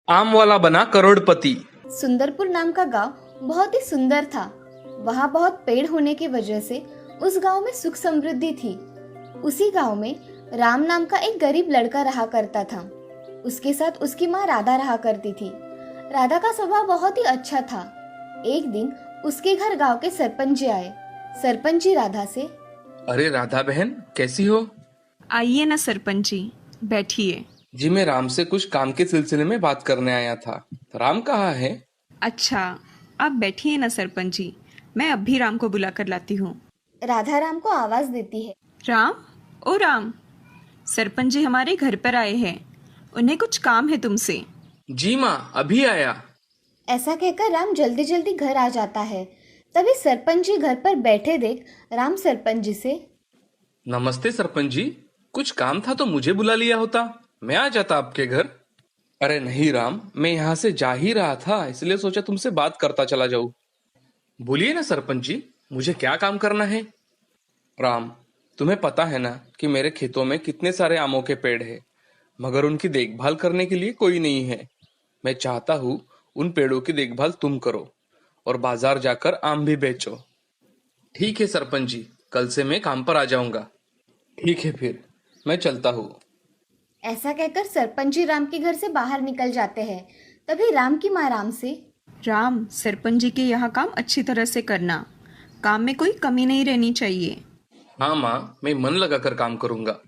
आम वाला बना करोड़पति। सुंदरपुर नाम का गांव बहुत ही सुंदर था। वहाँ बहुत पेड़ होने की वजह से उस गांव में सुख समृद्धि थी। उसी गांव में राम नाम का एक गरीब लड़का रहा करता था। उसके साथ उसकी माँ राधा रहा करती थी। राधा का स्वभाव बहुत ही अच्छा था। एक दिन उसके घर गांव के सरपंच जी आए। सरपंच जी राधा से, अरे राधा बहन, कैसी हो? आइए ना सरपंच जी, बैठिए। जी मैं राम से कुछ काम के सिलसिले में बात करने आया था। राम कहाँ है? अच्छा, आप बैठिए ना सरपंच जी, मैं अभी राम को बुला कर लाती हूँ। राधा राम को आवाज देती है। राम, ओ राम, सरपंच जी हमारे घर पर आए हैं, उन्हें कुछ काम है तुमसे। जी माँ, अभी आया। ऐसा कहकर राम जल्दी जल्दी घर आ जाता है। तभी सरपंच जी घर पर बैठे देख राम सरपंच जी से, नमस्ते सरपंच जी, कुछ काम था तो मुझे बुला लिया होता, मैं आ जाता आपके घर। अरे नहीं राम, मैं यहाँ से जा ही रहा था, इसलिए सोचा तुमसे बात करता चला जाऊँ। बोलिए ना सरपंच जी, मुझे क्या काम करना है? राम, तुम्हें पता है ना कि मेरे खेतों में कितने सारे आमों के पेड़ हैं, मगर उनकी देखभाल करने के लिए कोई नहीं है। मैं चाहता हूँ उन पेड़ों की देखभाल तुम करो और बाजार जाकर आम भी बेचो। ठीक है सरपंच जी, कल से मैं काम पर आ जाऊंगा। ठीक है फिर, मैं चलता हूँ। ऐसा कहकर सरपंच जी राम के घर से बाहर निकल जाते हैं। तभी राम की माँ राम से, राम, सरपंच जी के यहाँ काम अच्छी तरह से करना, काम में कोई कमी नहीं रहनी चाहिए। हाँ माँ, मैं मन लगाकर काम करूंगा।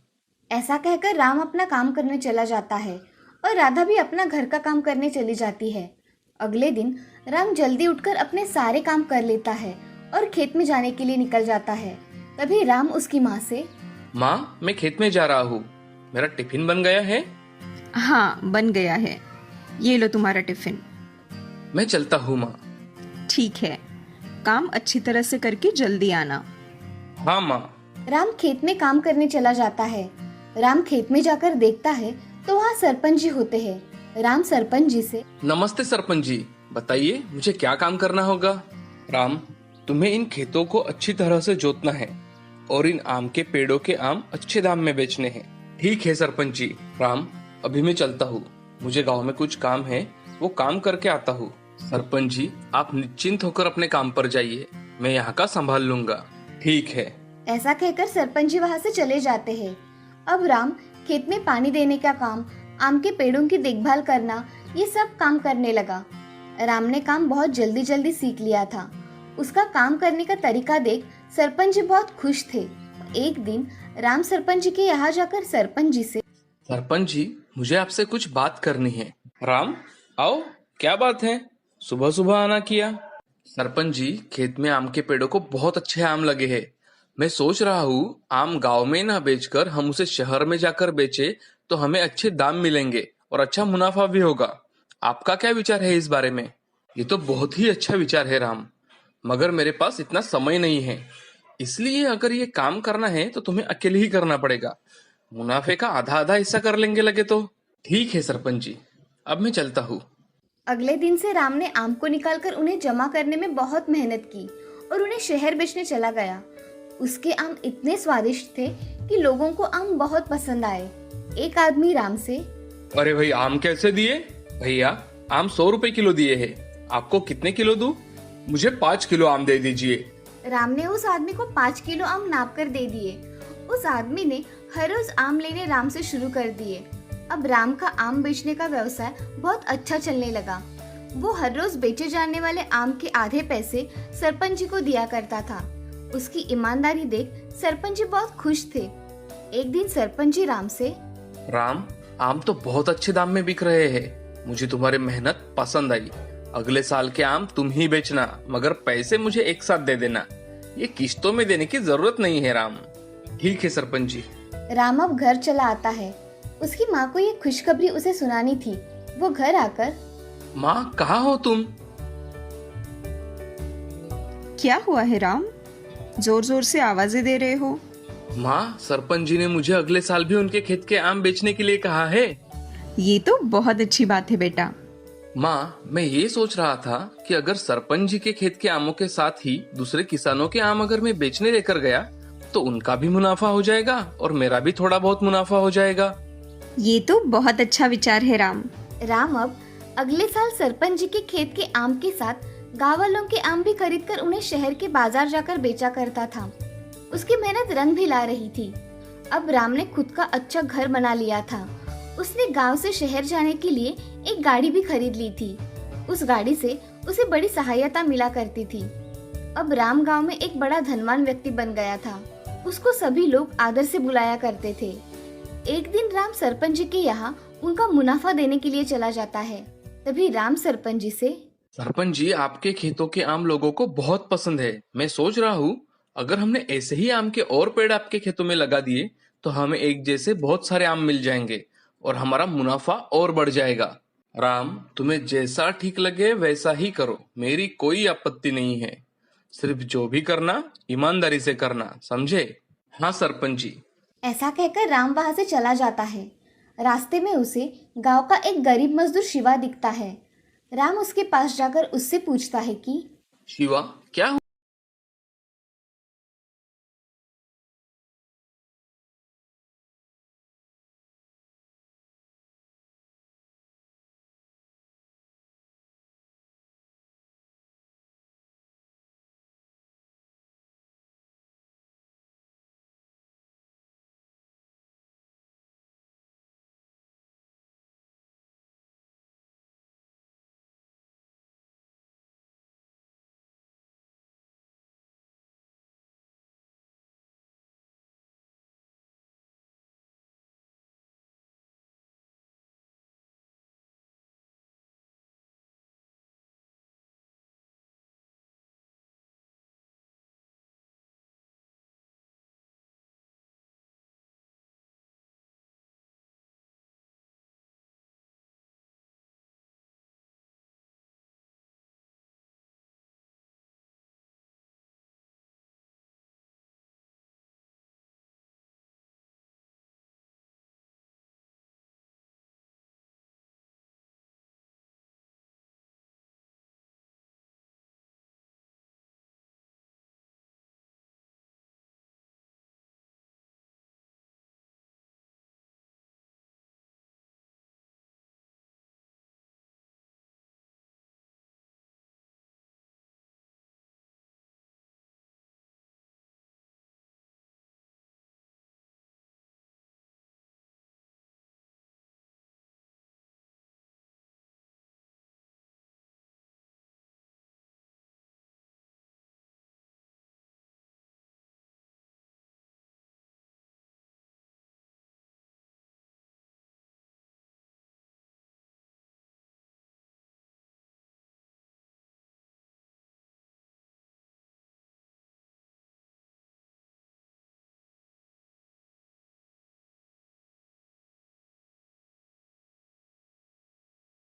ऐसा कहकर राम अपना काम करने चला जाता है और राधा भी अपना घर का काम करने चली जाती है। अगले दिन राम जल्दी उठकर अपने सारे काम कर लेता है और खेत में जाने के लिए निकल जाता है। तभी राम उसकी माँ से, माँ, मैं खेत में जा रहा हूँ, मेरा टिफिन बन गया है? हाँ, बन गया है, ये लो तुम्हारा टिफिन। मैं चलता हूँ माँ। ठीक है, काम अच्छी तरह से करके जल्दी आना। हाँ माँ। राम खेत में काम करने चला जाता है। राम खेत में जाकर देखता है तो वहाँ सरपंच जी होते हैं। राम सरपंच जी से, नमस्ते सरपंच जी, बताइए मुझे क्या काम करना होगा? राम, तुम्हें इन खेतों को अच्छी तरह से जोतना है और इन आम के पेड़ों के आम अच्छे दाम में बेचने हैं। ठीक है सरपंच जी। राम, अभी मैं चलता हूँ, मुझे गांव में कुछ काम है, वो काम करके आता हूँ। सरपंच जी, आप निश्चिंत होकर अपने काम पर जाइए, मैं यहाँ का संभाल लूंगा। ठीक है। ऐसा कहकर सरपंच जी वहाँ से चले जाते हैं। अब राम खेत में पानी देने का काम, आम के पेड़ों की देखभाल करना, ये सब काम करने लगा। राम ने काम बहुत जल्दी जल्दी सीख लिया था। उसका काम करने का तरीका देख सरपंच जी बहुत खुश थे। एक दिन राम सरपंच जी के यहाँ जाकर सरपंच जी से, सरपंच जी, मुझे आपसे कुछ बात करनी है। राम, आओ, क्या बात है, सुबह सुबह आना किया? सरपंच जी, खेत में आम के पेड़ों को बहुत अच्छे आम लगे हैं। मैं सोच रहा हूँ आम गांव में ना बेचकर हम उसे शहर में जाकर बेचे तो हमें अच्छे दाम मिलेंगे और अच्छा मुनाफा भी होगा। आपका क्या विचार है इस बारे में? ये तो बहुत ही अच्छा विचार है राम, मगर मेरे पास इतना समय नहीं है, इसलिए अगर ये काम करना है तो तुम्हें अकेले ही करना पड़ेगा। मुनाफे का आधा आधा हिस्सा कर लेंगे लगे तो। ठीक है सरपंच जी, अब मैं चलता हूँ। अगले दिन से राम ने आम को निकालकर उन्हें जमा करने में बहुत मेहनत की और उन्हें शहर बेचने चला गया। उसके आम इतने स्वादिष्ट थे कि लोगों को आम बहुत पसंद आए। एक आदमी राम से, अरे भाई, आम कैसे दिए? भैया, आम 100 रुपए किलो दिए हैं, आपको कितने किलो दूं? मुझे 5 किलो आम दे दीजिए। राम ने उस आदमी को 5 किलो आम नाप कर दे दिए। उस आदमी ने हर रोज आम लेने राम से शुरू कर दिए। अब राम का आम बेचने का व्यवसाय बहुत अच्छा चलने लगा। वो हर रोज बेचे जाने वाले आम के आधे पैसे सरपंच जी को दिया करता था। उसकी ईमानदारी देख सरपंच जी बहुत खुश थे। एक दिन सरपंच जी राम से, राम, आम तो बहुत अच्छे दाम में बिक रहे हैं, मुझे तुम्हारी मेहनत पसंद आई। अगले साल के आम तुम ही बेचना, मगर पैसे मुझे एक साथ दे देना, ये किश्तों में देने की जरूरत नहीं है राम। ठीक है सरपंच जी। राम अब घर चला आता है। उसकी माँ को ये खुशखबरी उसे सुनानी थी। वो घर आकर, माँ, कहाँ हो तुम? क्या हुआ है राम, जोर जोर से आवाजें दे रहे हो? माँ, सरपंच जी ने मुझे अगले साल भी उनके खेत के आम बेचने के लिए कहा है। ये तो बहुत अच्छी बात है बेटा। माँ, मैं ये सोच रहा था कि अगर सरपंच जी के खेत के आमों के साथ ही दूसरे किसानों के आम अगर मैं बेचने लेकर गया तो उनका भी मुनाफा हो जाएगा और मेरा भी थोड़ा बहुत मुनाफा हो जाएगा। ये तो बहुत अच्छा विचार है राम। राम अब अगले साल सरपंच जी के खेत के आम के साथ गांव वालों के आम भी खरीदकर उन्हें शहर के बाजार जाकर बेचा करता था। उसकी मेहनत रंग भी ला रही थी। अब राम ने खुद का अच्छा घर बना लिया था। उसने गांव से शहर जाने के लिए एक गाड़ी भी खरीद ली थी। उस गाड़ी से उसे बड़ी सहायता मिला करती थी। अब राम गांव में एक बड़ा धनवान व्यक्ति बन गया था। उसको सभी लोग आदर से बुलाया करते थे। एक दिन राम सरपंच जी के यहाँ उनका मुनाफा देने के लिए चला जाता है। तभी राम सरपंच जी से, सरपंच जी, आपके खेतों के आम लोगों को बहुत पसंद है। मैं सोच रहा हूँ अगर हमने ऐसे ही आम के और पेड़ आपके खेतों में लगा दिए तो हमें एक जैसे बहुत सारे आम मिल जाएंगे और हमारा मुनाफा और बढ़ जाएगा। राम, तुम्हें जैसा ठीक लगे वैसा ही करो, मेरी कोई आपत्ति नहीं है। सिर्फ जो भी करना ईमानदारी से करना, समझे? हाँ सरपंच जी। ऐसा कहकर राम वहां से चला जाता है। रास्ते में उसे गांव का एक गरीब मजदूर शिवा दिखता है। राम उसके पास जाकर उससे पूछता है कि शिवा, क्या